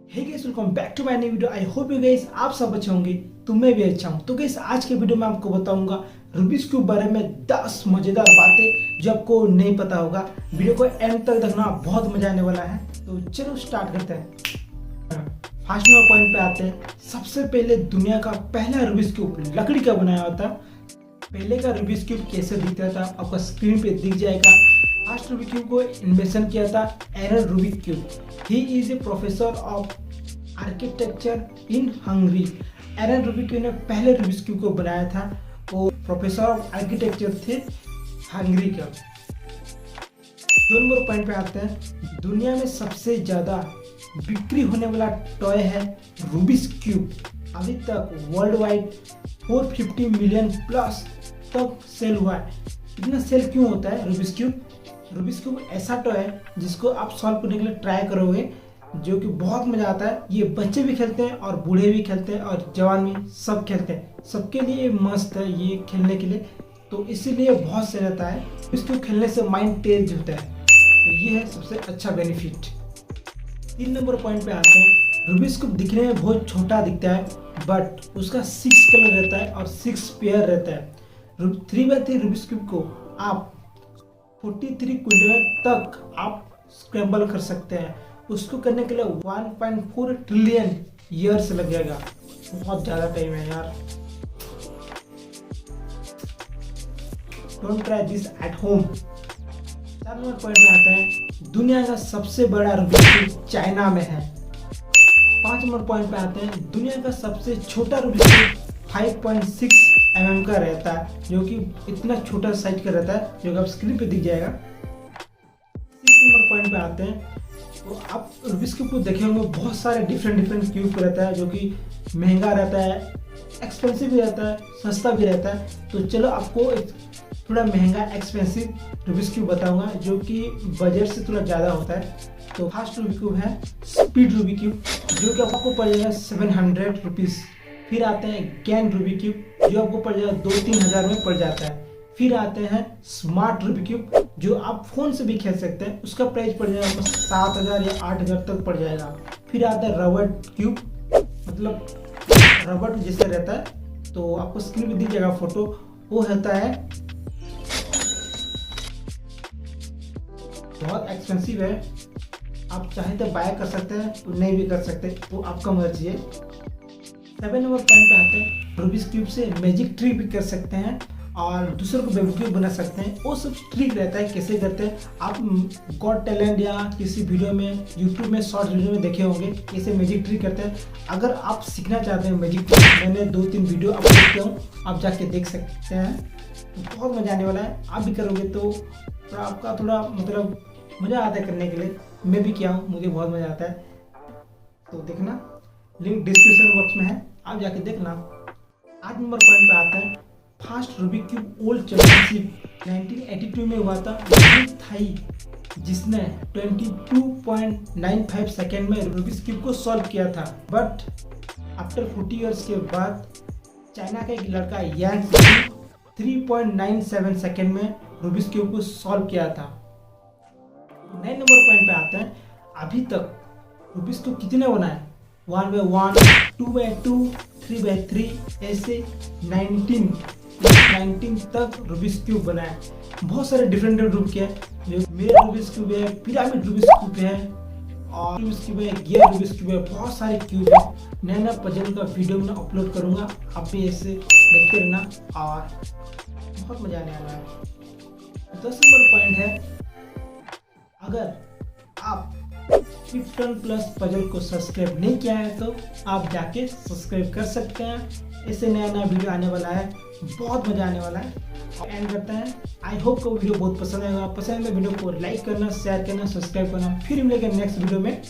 Hey guys, welcome back to my new video. I hope you guys आप सब अच्छे होंगे, तो मैं भी अच्छा हूं। तो गाइस आज के वीडियो में आपको बताऊंगा रूबिक्स क्यूब बारे में 10 मजेदार बातें जो आपको नहीं पता होगा। वीडियो को एंड तक देखना, बहुत मजा आने वाला है। तो चलो स्टार्ट करते हैं। फर्स्ट नंबर पॉइंट पे आते हैं। सबसे पहले दुनिया का पहला रूबिक्स क्यूब लकड़ी का बनाया हुआ था। पहले का रूबिक्स क्यूब कैसे दिखता था आपका स्क्रीन पे दिख जाएगा। फर्स्ट रूबिक क्यूब को इन्वेंशन किया था Erno Rubik cube. He is a professor of architecture in Hungary. Erno Rubik cube ने पहले रूबिक्स क्यूब को बनाया था। वो प्रोफेसर ऑफ आर्किटेक्चर थे हंगरी का। 2 नंबर पॉइंट पे आते हैं। दुनिया में सबसे ज्यादा बिक्री होने वाला टॉय है रूबिक्स क्यूब। अभी तक वर्ल्ड वाइड 450 मिलियन प्लस तक सेल हुआ है। इतना सेल क्यों होता है रूबिक्स क्यूब? रूबिक्स क्यूब ऐसा टॉय है जिसको आप सॉल्व करने के लिए ट्राई करोगे, जो कि बहुत मजा आता है। ये बच्चे भी खेलते हैं और बूढ़े भी खेलते हैं और जवान भी सब खेलते हैं। सबके लिए मस्त है ये खेलने के लिए, तो इसीलिए बहुत सही रहता है। इसको खेलने से माइंड तेज होता है, तो ये है सबसे अच्छा बेनिफिट। 3 नंबर पॉइंट पे आते हैं। रूबिक्स क्यूब दिखने में बहुत छोटा दिखता है, बट उसका 6 कलर रहता है और 6 पेयर रहता है। 3x3 रूबिक्स क्यूब को आप 43 क्विंटल तक आप स्क्रैम्बल कर सकते हैं। उसको करने के लिए 1.4 ट्रिलियन ईयर्स लगेगा। बहुत ज्यादा टाइम है यार। Don't try this at home. 4 number point में आता है। दुनिया का सबसे बड़ा रूबिक्स क्यूब चाइना में है। 5 नंबर पॉइंट पे आते हैं। दुनिया का सबसे छोटा रूबिक्स क्यूब 5.6 mm का रहता है, जो कि इतना छोटा साइज का रहता है, जो कि आप स्क्रीन पे दिख जाएगा। 6 नंबर पॉइंट पे आते हैं। तो आप रूबिक्स क्यूब को देखे होंगे, बहुत सारे डिफरेंट क्यूब रहता है, जो कि महंगा रहता है, एक्सपेंसिव भी रहता है, सस्ता भी रहता है। तो चलो आपको एक थोड़ा महंगा एक्सपेंसिव रूबिक्स क्यूब बताऊंगा, जो कि बजट से थोड़ा ज़्यादा होता है। तो फर्स्ट रूबिक क्यूब है स्पीड रूबिक क्यूब, जो कि आपको पड़ जाएगा 700 रुपीज़। फिर आते हैं गैन रूबिक क्यूब, जो आपको पड़ जाएगा 2-3 हज़ार में पड़ जाता है। फिर आते हैं स्मार्ट रूबिक क्यूब, जो आप फोन से भी खेल सकते हैं। उसका प्राइस पड़ जाएगा 7,000 या 8,000 तक पड़ जाएगा। फिर आता है रबर क्यूब, मतलब रबर जैसा रहता है, तो आपको स्क्रीन पे दिख जाएगा फोटो। वो रहता है, बहुत एक्सपेंसिव है। आप चाहे तो बाय कर सकते हैं, तो नहीं भी कर सकते, तो आपका मर्जी है। 7 नंबर पॉइंट पे आते हैं। रूबिक्स क्यूब से मैजिक ट्रिक भी कर सकते हैं और दूसरों को बेवकूफ़ बना सकते हैं। वो सब ट्रिक रहता है, कैसे करते हैं आप गॉट टैलेंट या किसी वीडियो में, यूट्यूब में शॉर्ट वीडियो में देखे होंगे कैसे मैजिक ट्रिक करते हैं। अगर आप सीखना चाहते हैं मैजिक ट्रिक, मैंने 2-3 वीडियो अपलोड किया हूँ, आप जाके देख सकते हैं। तो बहुत मजा आने वाला है। आप भी करोगे तो आपका थोड़ा मतलब मज़ा आता है करने के लिए। मैं भी किया हूँ, मुझे बहुत मज़ा आता है। तो देखना, लिंक डिस्क्रिप्शन बॉक्स में है, आप जाके देखना। 8 नंबर पॉइंट पे आता है। First Rubik cube world championship 1982 में हुआ था। थाई जिसने 22.95 सेकेंड में रूबिक्स क्यूब को सॉल्व किया था। बट आफ्टर 40 इयर्स के बाद चाइना का एक लड़का यांग 3.97 सेकेंड में रूबिक्स क्यूब को सॉल्व किया था। 9 नंबर पॉइंट पे आते हैं। अभी तक रूबिक्स क्यूब कितने बनाए? 1x1, 2x2, 3x3, ऐसे 19 तक रूबिक्स क्यूब बनाए। बहुत सारे डिफरेंट रूप के हैं, जो मेरा रूबिक्स क्यूब है, पिरामिड रूबिक्स क्यूब है, और रूबिक्स क्यूब है, गियर रूबिक्स क्यूब है। बहुत सारे क्यूब है। नया नया पजल का वीडियो में अपलोड करूंगा, आप भी ऐसे देखते रहना और बहुत मजा आने वाला है। 10 नंबर पॉइंट है। अगर आप 15+ पजल को सब्सक्राइब नहीं किया है, तो आप जाके सब्सक्राइब कर सकते हैं। इससे नया नया वीडियो आने वाला है, बहुत मजा आने वाला है। एंड करते हैं। आई होप को वीडियो बहुत पसंद आएगा। पसंद है वीडियो को लाइक करना, शेयर करना, सब्सक्राइब करना। फिर मिलेंगे नेक्स्ट वीडियो में।